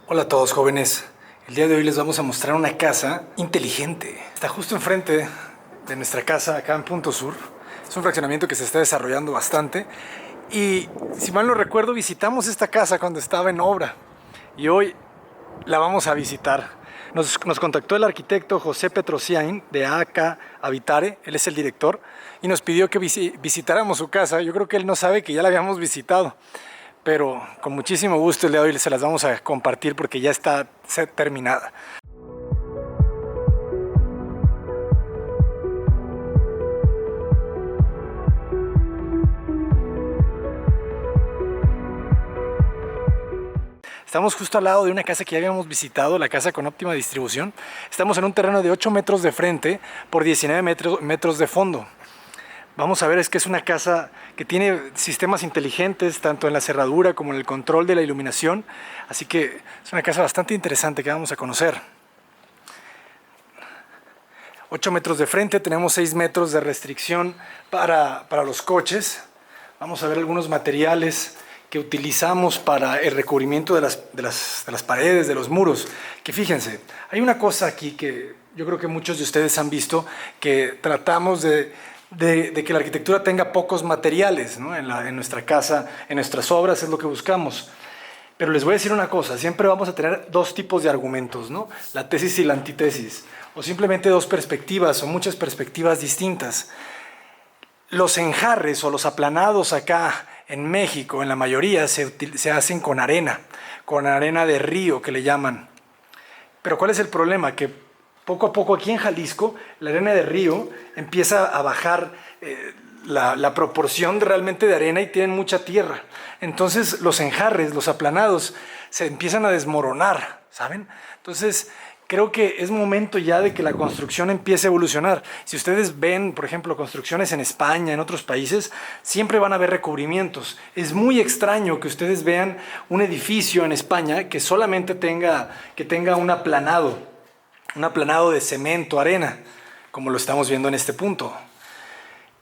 Hola a todos jóvenes, el día de hoy les vamos a mostrar una casa inteligente. Está justo enfrente de nuestra casa acá en Punto Sur. Es un fraccionamiento que se está desarrollando bastante y si mal no recuerdo visitamos esta casa cuando estaba en obra y hoy la vamos a visitar. Nos contactó el arquitecto José Petrosian de AK Habitare, él es el director y nos pidió que visitáramos su casa. Yo creo que él no sabe que ya la habíamos visitado, pero con muchísimo gusto el día de hoy se las vamos a compartir porque ya está terminada. Estamos justo al lado de una casa que ya habíamos visitado, la casa con óptima distribución. Estamos en un terreno de 8 metros de frente por 19 metros de fondo. Vamos a ver, es que es una casa que tiene sistemas inteligentes, tanto en la cerradura como en el control de la iluminación. Así que es una casa bastante interesante que vamos a conocer. 8 metros de frente, tenemos 6 metros de restricción para los coches. Vamos a ver algunos materiales que utilizamos para el recubrimiento de las paredes, de los muros. Que fíjense, hay una cosa aquí que yo creo que muchos de ustedes han visto, que tratamos de que la arquitectura tenga pocos materiales, ¿no? En nuestra casa, en nuestras obras es lo que buscamos. Pero les voy a decir una cosa, siempre vamos a tener dos tipos de argumentos, ¿no? La tesis y la antítesis, o simplemente dos perspectivas o muchas perspectivas distintas. Los enjarres o los aplanados acá en México, en la mayoría, se hacen con arena de río que le llaman. Pero ¿cuál es el problema? Que poco a poco aquí en Jalisco, la arena de río empieza a bajar la proporción realmente de arena y tienen mucha tierra. Entonces los enjarres, los aplanados, se empiezan a desmoronar, ¿saben? Entonces creo que es momento ya de que la construcción empiece a evolucionar. Si ustedes ven, por ejemplo, construcciones en España, en otros países, siempre van a haber recubrimientos. Es muy extraño que ustedes vean un edificio en España que solamente tenga un aplanado de cemento, arena, como lo estamos viendo en este punto.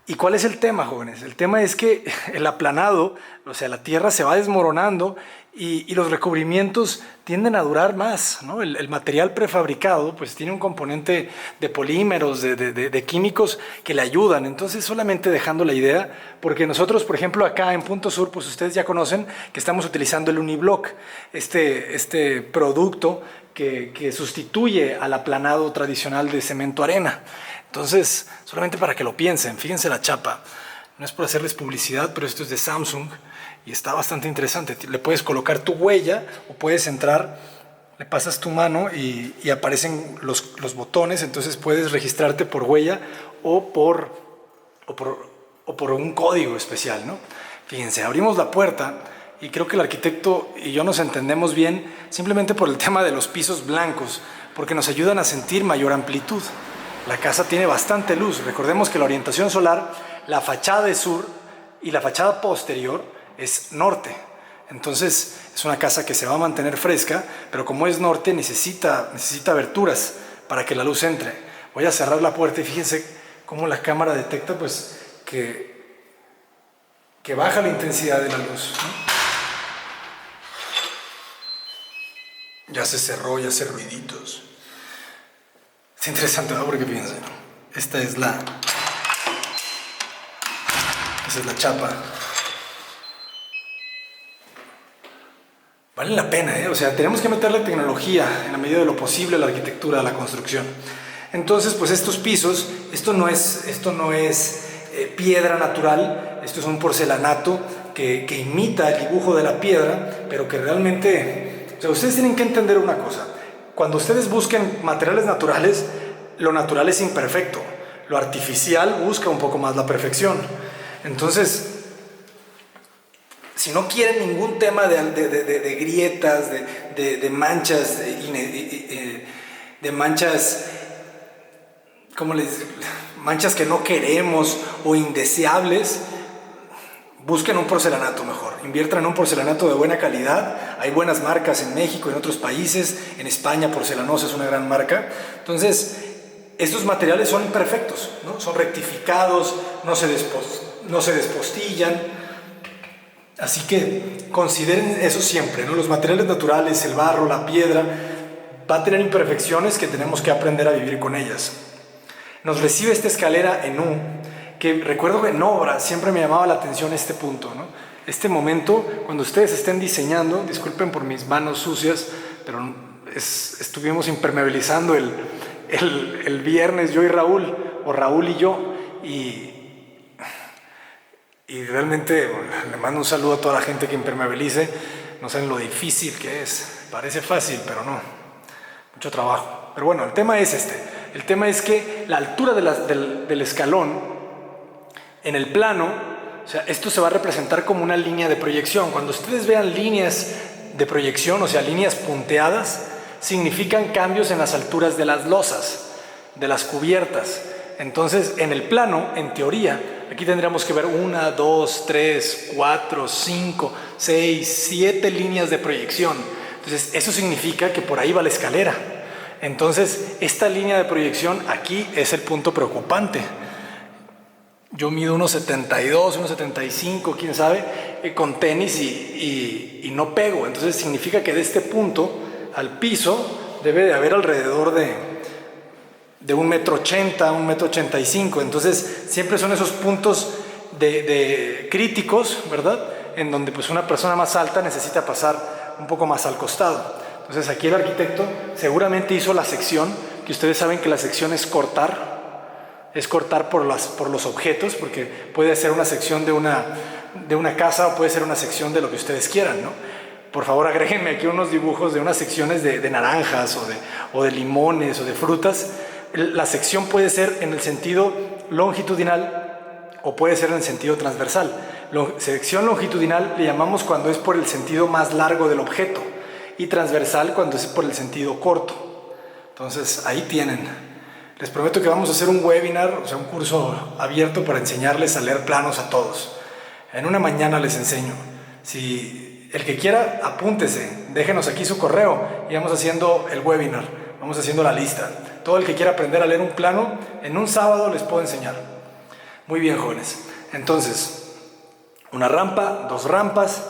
¿Y cuál es el tema, jóvenes? El tema es que el aplanado, o sea, la tierra se va desmoronando y los recubrimientos tienden a durar más, ¿no? El material prefabricado pues tiene un componente de polímeros, de químicos que le ayudan. Entonces solamente dejando la idea, porque nosotros, por ejemplo, acá en Punto Sur, pues ustedes ya conocen que estamos utilizando el Uniblock, este producto que sustituye al aplanado tradicional de cemento arena. Entonces, solamente para que lo piensen, fíjense la chapa. No es por hacerles publicidad, pero esto es de Samsung y está bastante interesante. Le puedes colocar tu huella o puedes entrar, le pasas tu mano y aparecen los botones, entonces puedes registrarte por huella o por un código especial, ¿no? Fíjense, abrimos la puerta y creo que el arquitecto y yo nos entendemos bien simplemente por el tema de los pisos blancos, porque nos ayudan a sentir mayor amplitud. La casa tiene bastante luz. Recordemos que la orientación solar, la fachada es sur y la fachada posterior es norte. Entonces es una casa que se va a mantener fresca, pero como es norte necesita aberturas para que la luz entre. Voy a cerrar la puerta y fíjense cómo la cámara detecta pues que baja la intensidad de la luz, ¿no? Ya se cerró, ya hace ruiditos. Es interesante, ¿no? Porque fíjense, esa es la chapa. Vale la pena, ¿eh? O sea, tenemos que meterle tecnología en la medida de lo posible a la arquitectura, a la construcción. Entonces, pues estos pisos, esto no es piedra natural, esto es un porcelanato que imita el dibujo de la piedra, pero que realmente, o sea, ustedes tienen que entender una cosa. Cuando ustedes busquen materiales naturales, lo natural es imperfecto. Lo artificial busca un poco más la perfección. Entonces, si no quieren ningún tema de grietas, de manchas, de manchas, manchas que no queremos o indeseables, busquen un porcelanato mejor, inviertan en un porcelanato de buena calidad. Hay buenas marcas en México y en otros países. En España Porcelanosa es una gran marca. Entonces estos materiales son perfectos, ¿no? Son rectificados, no se despostillan. Así que consideren eso siempre, ¿no? Los materiales naturales, el barro, la piedra, va a tener imperfecciones que tenemos que aprender a vivir con ellas. Nos recibe esta escalera en U, que recuerdo que en obra siempre me llamaba la atención este punto, ¿no? Este momento, cuando ustedes estén diseñando, disculpen por mis manos sucias, pero estuvimos impermeabilizando el viernes yo y Raúl, o Raúl y yo, y realmente le mando un saludo a toda la gente que impermeabilice. No saben lo difícil que es. Parece fácil, pero no. Mucho trabajo. Pero bueno, el tema es este. El tema es que la altura del escalón en el plano, o sea, esto se va a representar como una línea de proyección. Cuando ustedes vean líneas de proyección, o sea, líneas punteadas, significan cambios en las alturas de las losas, de las cubiertas. Entonces, en el plano, en teoría, aquí tendríamos que ver 1, 2, 3, 4, 5, 6, 7 líneas de proyección. Entonces, eso significa que por ahí va la escalera. Entonces, esta línea de proyección aquí es el punto preocupante. Yo mido 1,72, 1,75, quién sabe, con tenis y no pego. Entonces, significa que de este punto al piso debe de haber alrededor de 1,80 m, 1,85 m. Entonces siempre son esos puntos de críticos, ¿verdad? En donde pues una persona más alta necesita pasar un poco más al costado. Entonces aquí el arquitecto seguramente hizo la sección, que ustedes saben que la sección es cortar por los objetos, porque puede ser una sección de una casa o puede ser una sección de lo que ustedes quieran, ¿no? Por favor, agréguenme aquí unos dibujos de unas secciones de naranjas o de limones o de frutas. La sección puede ser en el sentido longitudinal o puede ser en el sentido transversal. Sección longitudinal le llamamos cuando es por el sentido más largo del objeto y transversal cuando es por el sentido corto. Entonces, ahí tienen. Les prometo que vamos a hacer un webinar, o sea, un curso abierto para enseñarles a leer planos a todos. En una mañana les enseño. Si el que quiera, apúntese, déjenos aquí su correo y vamos haciendo el webinar, vamos haciendo la lista. Todo el que quiera aprender a leer un plano, en un sábado les puedo enseñar. Muy bien, jóvenes. Entonces, una rampa, 2 rampas.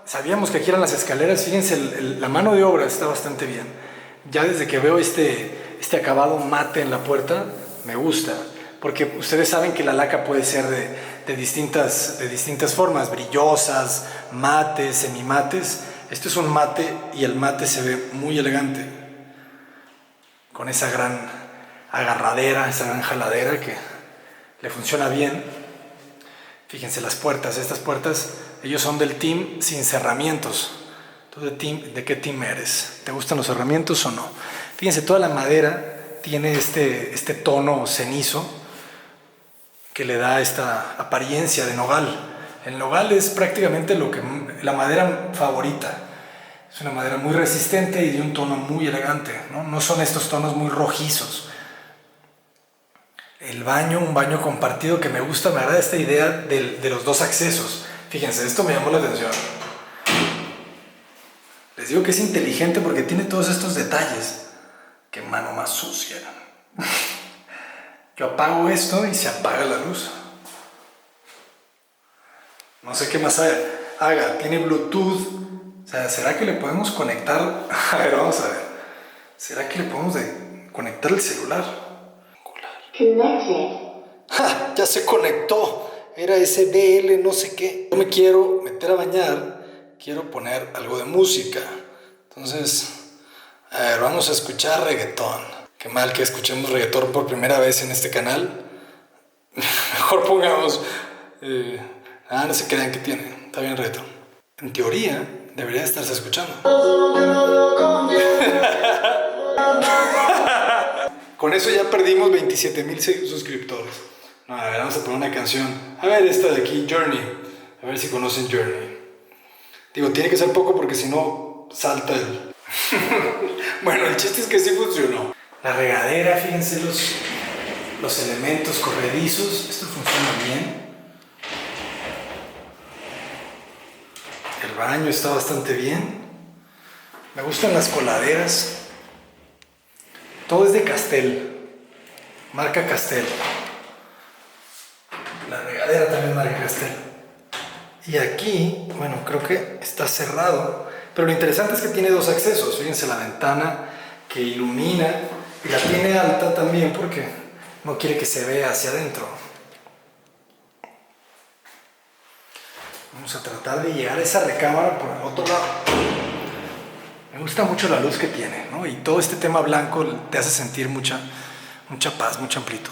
Sabíamos que aquí eran las escaleras. Fíjense, la mano de obra está bastante bien. Ya desde que veo este acabado mate en la puerta, me gusta. Porque ustedes saben que la laca puede ser de distintas formas, brillosas, mates, semimates. Este es un mate y el mate se ve muy elegante, con esa gran agarradera, esa gran jaladera que le funciona bien. Fíjense las puertas, estas puertas, ellos son del team sin cerramientos. ¿Tú de qué team eres? ¿Te gustan los cerramientos o no? Fíjense, toda la madera tiene este tono cenizo que le da esta apariencia de nogal. El nogal es prácticamente la madera favorita. Es una madera muy resistente y de un tono muy elegante, ¿no? No son estos tonos muy rojizos. El baño, un baño compartido que me gusta, me agrada esta idea de los 2 accesos. Fíjense, esto me llamó la atención. Les digo que es inteligente porque tiene todos estos detalles. Qué mano más sucia. Yo apago esto y se apaga la luz. No sé qué más haga. Tiene Bluetooth. O sea, ¿será que le podemos conectar? A ver, vamos a ver. ¿Será que le podemos conectar el celular? Connected. ¡Ja! Ya se conectó. Era ese BL no sé qué. Yo me quiero meter a bañar. Quiero poner algo de música. Entonces, a ver, vamos a escuchar reggaetón. Qué mal que escuchemos reggaetón por primera vez en este canal. Mejor pongamos... no se crean que tiene. Está bien reggaetón. En teoría, debería estarse escuchando. Con eso ya perdimos 27,000 suscriptores. No, a ver, vamos a poner una canción. A ver, esta de aquí, Journey. A ver si conocen Journey. Digo, tiene que ser poco porque si no, salta el... Bueno, el chiste es que sí funcionó. La regadera, fíjense los elementos corredizos. Esto funciona bien. El baño está bastante bien. Me gustan las coladeras. Todo es de Castel, marca Castel. La regadera también marca Castel. Y aquí, bueno, creo que está cerrado, pero lo interesante es que tiene dos accesos. Fíjense la ventana que ilumina y la tiene alta también porque no quiere que se vea hacia adentro. Vamos a tratar de llegar a esa recámara por el otro lado. Me gusta mucho la luz que tiene, ¿no? Y todo este tema blanco te hace sentir mucha paz, mucha amplitud.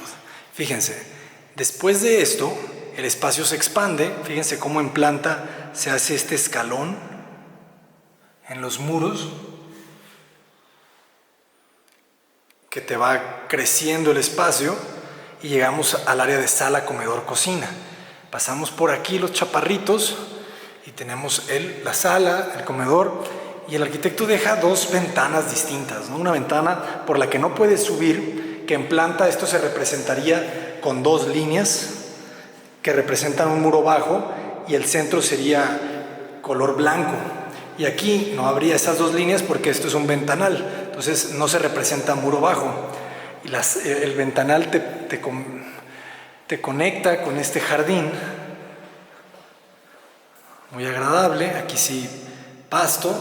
Fíjense, después de esto, el espacio se expande. Fíjense cómo en planta se hace este escalón en los muros que te va creciendo el espacio y llegamos al área de sala, comedor, cocina. Pasamos por aquí los chaparritos y tenemos la sala, el comedor, y el arquitecto deja dos ventanas distintas, ¿no? Una ventana por la que no puedes subir, que en planta esto se representaría con dos líneas que representan un muro bajo y el centro sería color blanco. Y aquí no habría esas dos líneas porque esto es un ventanal, entonces no se representa muro bajo. Y el ventanal te conecta con este jardín muy agradable. Aquí sí, pasto,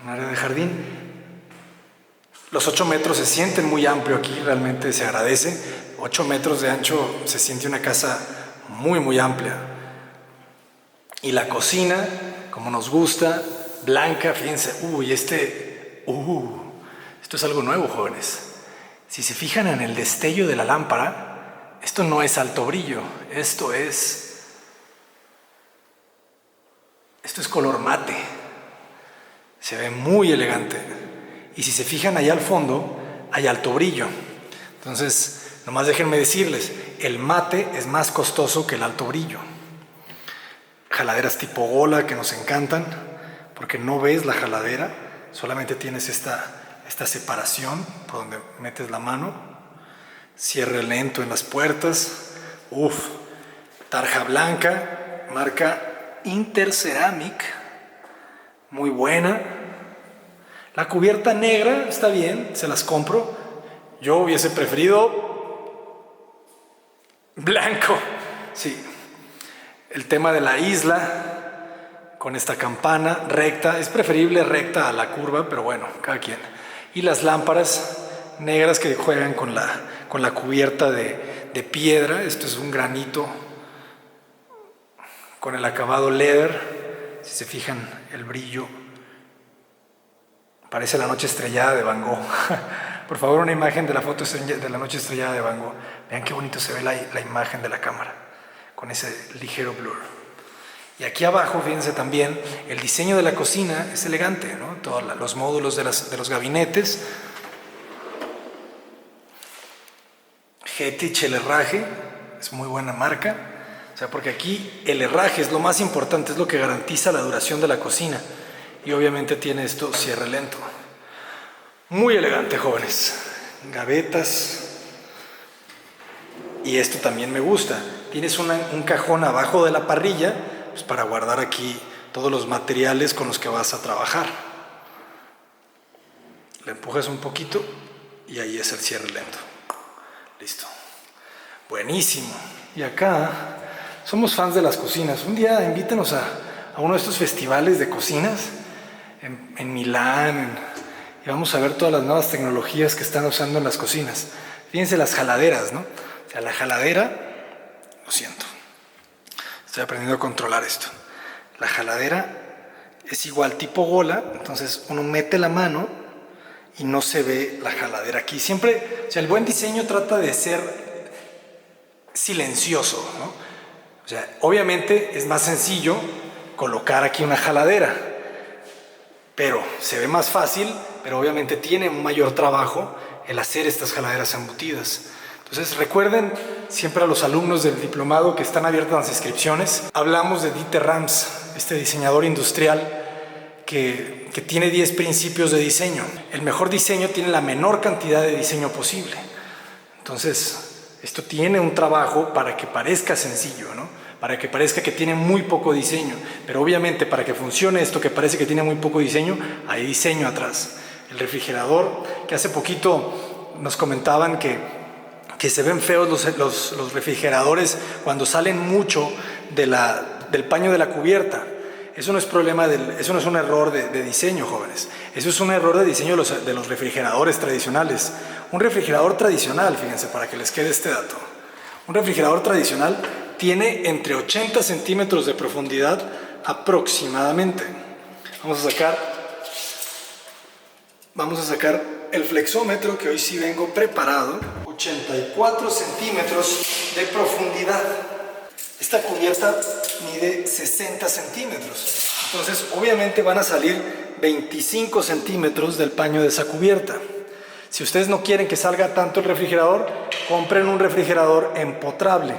un área de jardín. Los 8 metros se sienten muy amplio aquí, realmente se agradece. 8 metros de ancho, se siente una casa muy amplia. Y la cocina, como nos gusta, blanca, fíjense, esto es algo nuevo, jóvenes. Si se fijan en el destello de la lámpara, esto no es alto brillo, esto es color mate. Se ve muy elegante. Y si se fijan allá al fondo, hay alto brillo. Entonces, nomás déjenme decirles, el mate es más costoso que el alto brillo. Jaladeras tipo gola que nos encantan, porque no ves la jaladera, solamente tienes esta separación por donde metes la mano. Cierre lento en las puertas. Tarja blanca, marca Interceramic, muy buena. La cubierta negra está bien, se las compro. Yo hubiese preferido blanco, sí. El tema de la isla con esta campana recta, es preferible recta a la curva, pero bueno, cada quien. Y las lámparas negras que juegan con la cubierta de piedra. Esto es un granito con el acabado leather. Si se fijan, el brillo parece la noche estrellada de Van Gogh. Por favor, una imagen de la foto de la noche estrellada de Van Gogh. Vean qué bonito se ve la imagen de la cámara con ese ligero blur. Y aquí abajo, fíjense también, el diseño de la cocina es elegante, ¿no? Todos los módulos de los gabinetes. Getich, el herraje, es muy buena marca. O sea, porque aquí el herraje es lo más importante, es lo que garantiza la duración de la cocina. Y obviamente tiene esto cierre lento. Muy elegante, jóvenes. Gavetas. Y esto también me gusta. Tienes un cajón abajo de la parrilla, pues para guardar aquí todos los materiales con los que vas a trabajar. Le empujas un poquito y ahí es el cierre lento. Listo. Buenísimo. Y acá somos fans de las cocinas. Un día invítenos a uno de estos festivales de cocinas en Milán, y vamos a ver todas las nuevas tecnologías que están usando en las cocinas. Fíjense las jaladeras, ¿no? O sea, la jaladera, lo siento, estoy aprendiendo a controlar esto. La jaladera es igual tipo gola, entonces uno mete la mano y no se ve la jaladera aquí. Siempre, o sea, el buen diseño trata de ser silencioso, ¿no? O sea, obviamente es más sencillo colocar aquí una jaladera, pero se ve más fácil, pero obviamente tiene un mayor trabajo el hacer estas jaladeras embutidas. Entonces recuerden siempre a los alumnos del diplomado que están abiertas las inscripciones. Hablamos de Dieter Rams, este diseñador industrial que tiene 10 principios de diseño. El mejor diseño tiene la menor cantidad de diseño posible. Entonces, esto tiene un trabajo para que parezca sencillo, ¿no? Para que parezca que tiene muy poco diseño. Pero obviamente para que funcione esto que parece que tiene muy poco diseño, hay diseño atrás. El refrigerador, que hace poquito nos comentaban que se ven feos los refrigeradores cuando salen mucho del paño de la cubierta. Eso no es eso no es un error de diseño, jóvenes. Eso es un error de diseño de los refrigeradores tradicionales. Un refrigerador tradicional, fíjense, para que les quede este dato. Un refrigerador tradicional tiene entre 80 centímetros de profundidad aproximadamente. Vamos a sacar el flexómetro, que hoy sí vengo preparado. 84 centímetros de profundidad. Esta cubierta mide 60 centímetros. Entonces, obviamente van a salir 25 centímetros del paño de esa cubierta. Si ustedes no quieren que salga tanto el refrigerador, compren un refrigerador empotrable.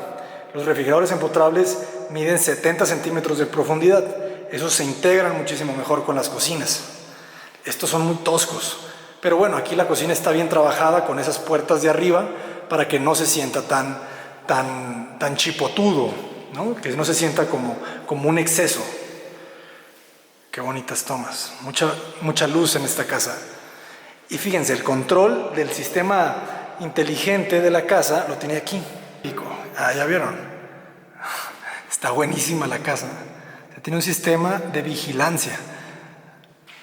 Los refrigeradores empotrables miden 70 centímetros de profundidad. Esos se integran muchísimo mejor con las cocinas. Estos son muy toscos. Pero bueno, aquí la cocina está bien trabajada con esas puertas de arriba para que no se sienta tan chipotudo, ¿no? Que no se sienta como un exceso. Qué bonitas tomas. Mucha luz en esta casa. Y fíjense, el control del sistema inteligente de la casa lo tiene aquí. ¿Ya vieron? Está buenísima la casa. Tiene un sistema de vigilancia.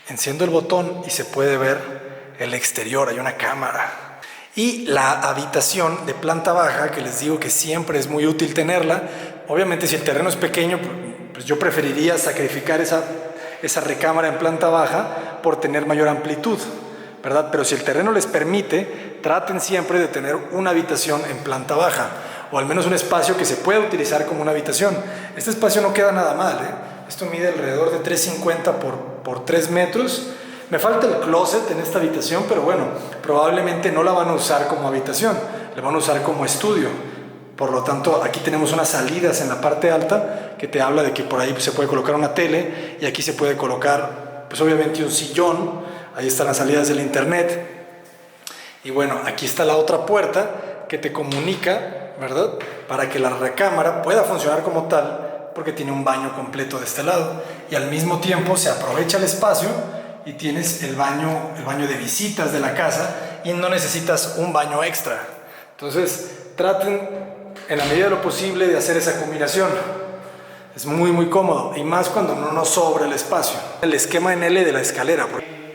Enciendo el botón y se puede ver el exterior, hay una cámara. Y la habitación de planta baja, que les digo que siempre es muy útil tenerla. Obviamente, si el terreno es pequeño, pues yo preferiría sacrificar esa recámara en planta baja por tener mayor amplitud, ¿verdad? Pero si el terreno les permite, traten siempre de tener una habitación en planta baja, o al menos un espacio que se pueda utilizar como una habitación. Este espacio no queda nada mal, ¿eh? Esto mide alrededor de 3.50 por 3 metros. Me falta el closet en esta habitación, pero bueno, probablemente no la van a usar como habitación, la van a usar como estudio. Por lo tanto, aquí tenemos unas salidas en la parte alta que te habla de que por ahí se puede colocar una tele, y aquí se puede colocar, pues obviamente, un sillón. Ahí están las salidas del internet. Y bueno, aquí está la otra puerta que te comunica, ¿verdad? Para que la recámara pueda funcionar como tal, porque tiene un baño completo de este lado. Y al mismo tiempo se aprovecha el espacio y tienes el baño de visitas de la casa, y no necesitas un baño extra. Entonces, traten en la medida de lo posible de hacer esa combinación. Es muy muy cómodo, y más cuando no nos sobra el espacio. El esquema en L de la escalera.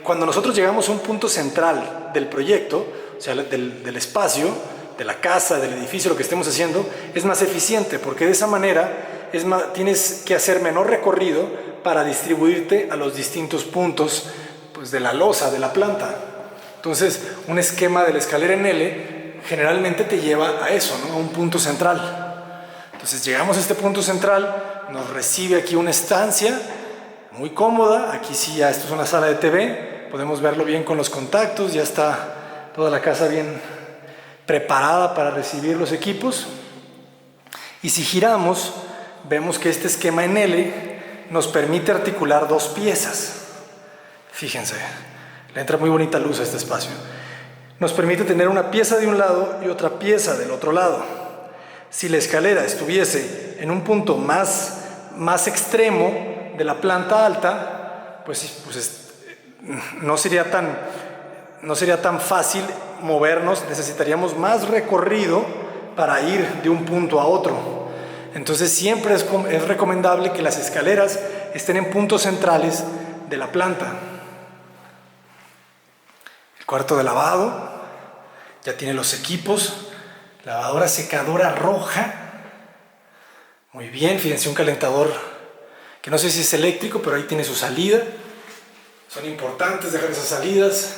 Cuando nosotros llegamos a un punto central del proyecto, o sea, del espacio, de la casa, del edificio, lo que estemos haciendo, es más eficiente, porque de esa manera tienes que hacer menor recorrido para distribuirte a los distintos puntos, pues, de la losa, de la planta. Entonces, un esquema de la escalera en L generalmente te lleva a eso, ¿no? A un punto central. Entonces, llegamos a este punto central, nos recibe aquí una estancia muy cómoda. Aquí sí, ya esto es una sala de TV, podemos verlo bien con los contactos, ya está toda la casa bien preparada para recibir los equipos. Y si giramos, vemos que este esquema en L nos permite articular dos piezas. Fíjense, le entra muy bonita luz a este espacio. Nos permite tener una pieza de un lado y otra pieza del otro lado. Si la escalera estuviese en un punto más extremo de la planta alta, pues no sería tan fácil movernos. Necesitaríamos más recorrido para ir de un punto a otro. Entonces siempre es recomendable que las escaleras estén en puntos centrales de la planta. El cuarto de lavado ya tiene los equipos. Lavadora secadora roja. Muy bien, fíjense, un calentador que no sé si es eléctrico, pero ahí tiene su salida. Son importantes dejar esas salidas.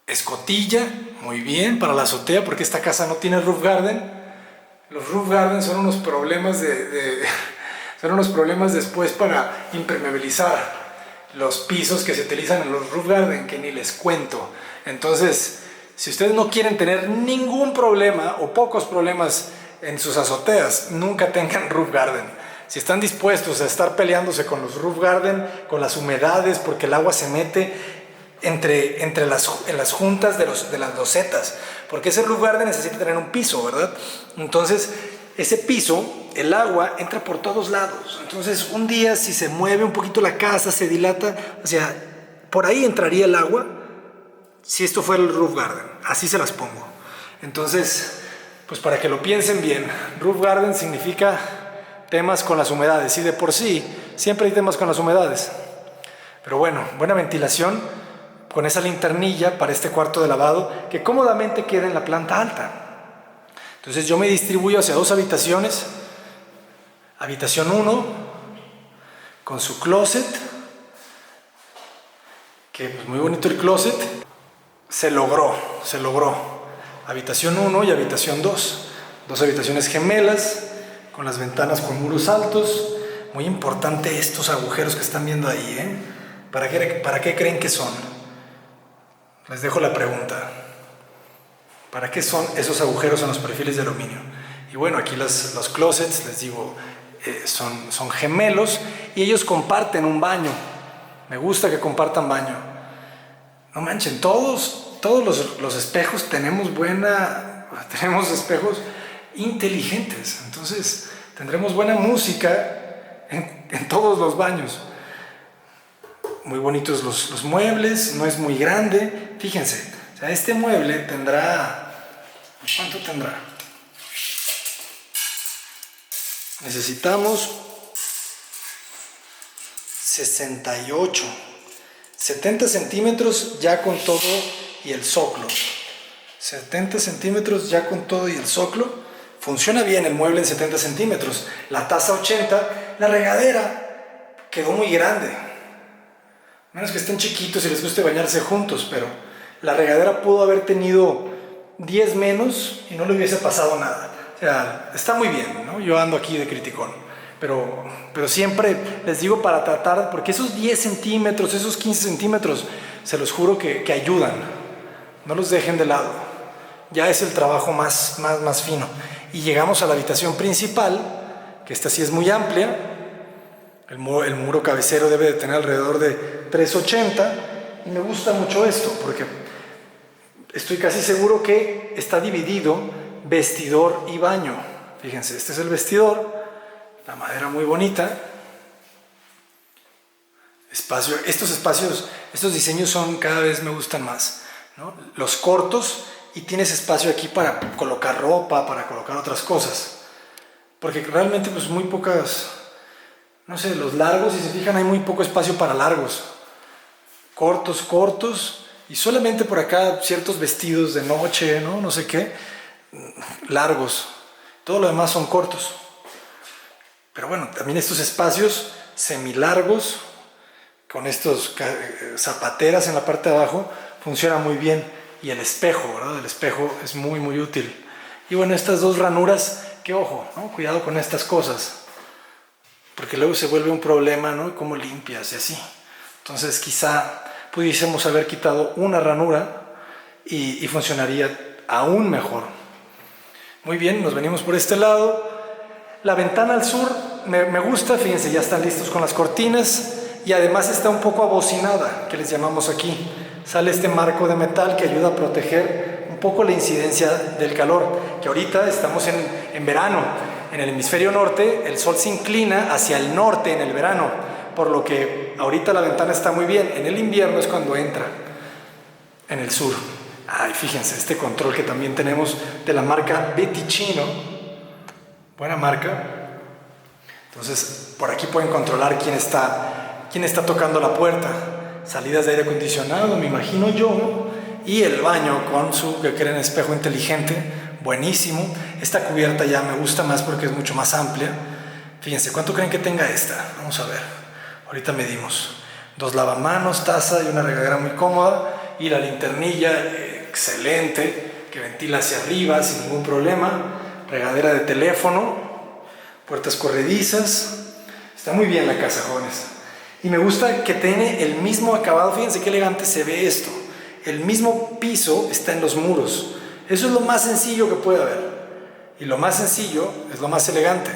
Escotilla, muy bien, para la azotea, porque esta casa no tiene roof garden. Los roof garden son unos problemas son unos problemas después para impermeabilizar los pisos que se utilizan en los roof garden, que ni les cuento. Entonces, si ustedes no quieren tener ningún problema o pocos problemas en sus azoteas, nunca tengan roof garden. Si están dispuestos a estar peleándose con los roof garden, con las humedades, porque el agua se mete en las juntas de las losetas, porque ese roof garden necesita tener un piso, ¿verdad? Entonces, ese piso, el agua entra por todos lados. Entonces, un día, si se mueve un poquito la casa, se dilata, o sea, por ahí entraría el agua si esto fuera el roof garden. Así se las pongo. Entonces, Pues para que lo piensen bien, roof garden significa temas con las humedades, y de por sí siempre hay temas con las humedades. Pero bueno, buena ventilación con esa linternilla para este cuarto de lavado que cómodamente queda en la planta alta. Entonces yo me distribuyo hacia dos habitaciones. Habitación 1 con su closet, que pues muy bonito el closet. Se logró. Habitación 1 y habitación 2. Dos habitaciones gemelas, con las ventanas con muros altos. Muy importante estos agujeros que están viendo ahí, ¿eh? ¿Para qué creen que son? Les dejo la pregunta. ¿Para qué son esos agujeros en los perfiles de aluminio? Y bueno, aquí los closets, les digo, son gemelos y ellos comparten un baño. Me gusta que compartan baño. No manchen, todos los espejos tenemos espejos inteligentes. Entonces tendremos buena música en todos los baños. Muy bonitos los muebles, no es muy grande. Fíjense, o sea, este mueble tendrá... ¿Cuánto tendrá? Necesitamos 68, 70 centímetros ya con todo y el zoclo. 70 centímetros ya con todo y el zoclo. Funciona bien el mueble en 70 centímetros. La taza 80, la regadera quedó muy grande. Menos que estén chiquitos y les guste bañarse juntos, pero la regadera pudo haber tenido 10 menos y no le hubiese pasado nada. O sea, está muy bien, ¿no? Yo ando aquí de criticón, pero siempre les digo para tratar, porque esos 10 centímetros, esos 15 centímetros, se los juro que ayudan. No los dejen de lado. Ya es el trabajo más fino. Y llegamos a la habitación principal, que esta sí es muy amplia. El muro cabecero debe de tener alrededor de 3,80. Y me gusta mucho esto, porque estoy casi seguro que está dividido vestidor y baño. Fíjense, este es el vestidor, la madera muy bonita. Estos diseños cada vez me gustan más, ¿no? Los cortos, y tienes espacio aquí para colocar ropa, para colocar otras cosas. Porque realmente pues muy pocas, no sé, los largos, si se fijan, hay muy poco espacio para largos. Cortos, y solamente por acá ciertos vestidos de noche, ¿no? No sé qué, largos. Todo lo demás son cortos. Pero bueno, también estos espacios semilargos, con estos zapateras en la parte de abajo, funciona muy bien. Y el espejo, ¿verdad? El espejo es muy útil. Y bueno, estas dos ranuras, que ojo, ¿no? Cuidado con estas cosas, porque luego se vuelve un problema, ¿no? Cómo limpias y así. Entonces quizá pudiésemos haber quitado una ranura y funcionaría aún mejor. Muy bien, nos venimos por este lado. La ventana al sur me gusta, fíjense, ya están listos con las cortinas y además está un poco abocinada, que les llamamos aquí. Sale este marco de metal que ayuda a proteger un poco la incidencia del calor, que ahorita estamos en verano. En el hemisferio norte el sol se inclina hacia el norte en el verano, por lo que ahorita la ventana está muy bien. En el invierno es cuando entra, en el sur. Ay, fíjense, este control que también tenemos de la marca Beticino, buena marca. Entonces por aquí pueden controlar quién está tocando la puerta. Salidas de aire acondicionado, me imagino yo, y el baño con su, que creen, espejo inteligente, buenísimo. Esta cubierta ya me gusta más porque es mucho más amplia. Fíjense, ¿cuánto creen que tenga esta? Vamos a ver, ahorita medimos. 2 lavamanos, taza y una regadera muy cómoda, y la linternilla excelente, que ventila hacia arriba sin ningún problema. Regadera de teléfono, puertas corredizas. Está muy bien la casa, jóvenes. Y me gusta que tiene el mismo acabado. Fíjense qué elegante se ve esto. El mismo piso está en los muros. Eso es lo más sencillo que puede haber. Y lo más sencillo es lo más elegante.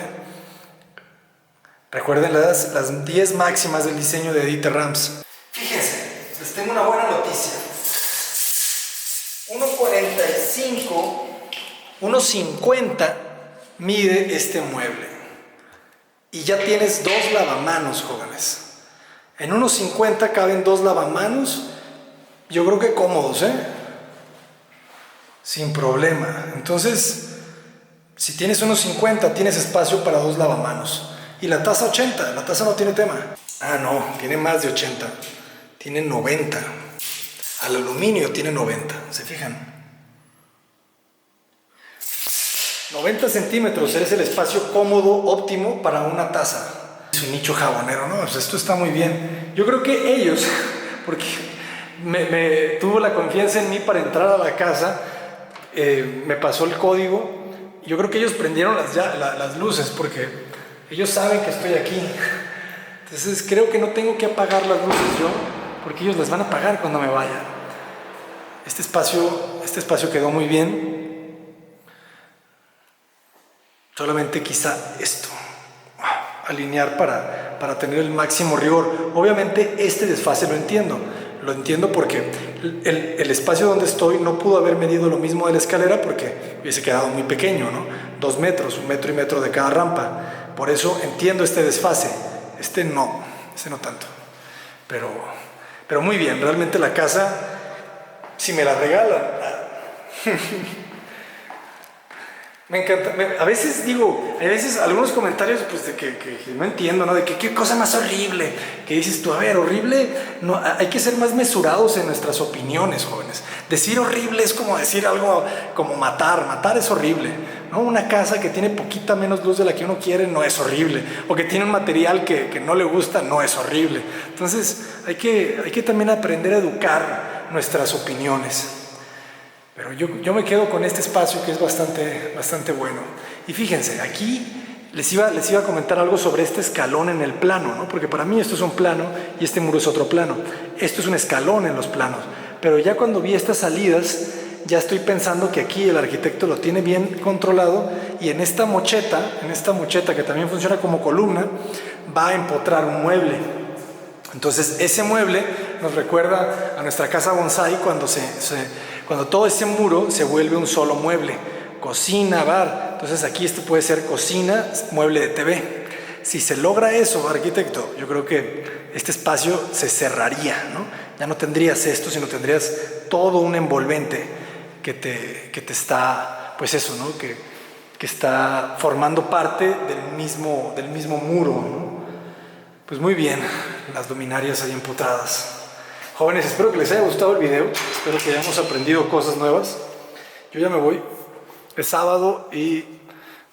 Recuerden las 10 máximas del diseño de Dieter Rams. Fíjense, les tengo una buena noticia. 1,45, 1,50 mide este mueble. Y ya tienes 2 lavamanos, jóvenes. En 1,50 caben 2 lavamanos, yo creo que cómodos, sin problema. Entonces, Si tienes unos 50, tienes espacio para 2 lavamanos. Y la taza 80, la taza no tiene tema. Ah, no, tiene más de 80. Tiene 90. Al aluminio tiene 90, ¿se fijan? 90 centímetros es el espacio cómodo óptimo para una taza. Es un nicho jabonero, ¿no? Pues esto está muy bien. Yo creo que ellos, porque me tuvo la confianza en mí para entrar a la casa, me pasó el código. Yo creo que ellos prendieron las luces porque ellos saben que estoy aquí. Entonces creo que no tengo que apagar las luces yo, porque ellos las van a apagar cuando me vaya. Este espacio quedó muy bien. Solamente quizá esto, alinear para tener el máximo rigor. Obviamente este desfase lo entiendo porque el espacio donde estoy no pudo haber medido lo mismo de la escalera porque hubiese quedado muy pequeño, ¿no? 2 metros, 1 metro y metro de cada rampa. Por eso entiendo este desfase, este no tanto. Pero muy bien, realmente la casa, si me la regalan... Me encanta, a veces algunos comentarios pues de que no entiendo, ¿no? De que qué cosa más horrible, que dices tú, a ver, horrible, no, hay que ser más mesurados en nuestras opiniones, jóvenes. Decir horrible es como decir algo como matar es horrible, ¿no? Una casa que tiene poquita menos luz de la que uno quiere no es horrible, o que tiene un material que no le gusta no es horrible. Entonces hay que también aprender a educar nuestras opiniones. Pero yo me quedo con este espacio que es bastante bueno. Y fíjense, aquí les iba a comentar algo sobre este escalón en el plano, ¿no? Porque para mí esto es un plano y este muro es otro plano. Esto es un escalón en los planos. Pero ya cuando vi estas salidas, ya estoy pensando que aquí el arquitecto lo tiene bien controlado y en esta mocheta que también funciona como columna, va a empotrar un mueble. Entonces ese mueble nos recuerda a nuestra casa bonsái cuando todo ese muro se vuelve un solo mueble, cocina, bar. Entonces aquí esto puede ser cocina, mueble de TV. Si se logra eso, arquitecto, yo creo que este espacio se cerraría, ¿no? Ya no tendrías esto, sino tendrías todo un envolvente que te está, pues eso, ¿no? Que está formando parte del mismo muro, ¿no? Pues muy bien, las luminarias ahí empotradas. Jóvenes, espero que les haya gustado el video, espero que hayamos aprendido cosas nuevas. Yo ya me voy, es sábado y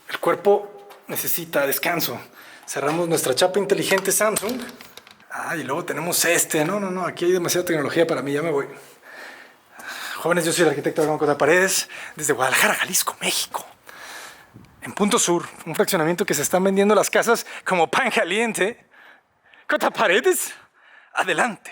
el cuerpo necesita descanso. Cerramos nuestra chapa inteligente Samsung. Y luego tenemos no, aquí hay demasiada tecnología para mí, ya me voy. Jóvenes, yo soy el arquitecto Armando Cota Paredes, desde Guadalajara, Jalisco, México. En Punto Sur, un fraccionamiento que se están vendiendo las casas como pan caliente. Cota Paredes, adelante.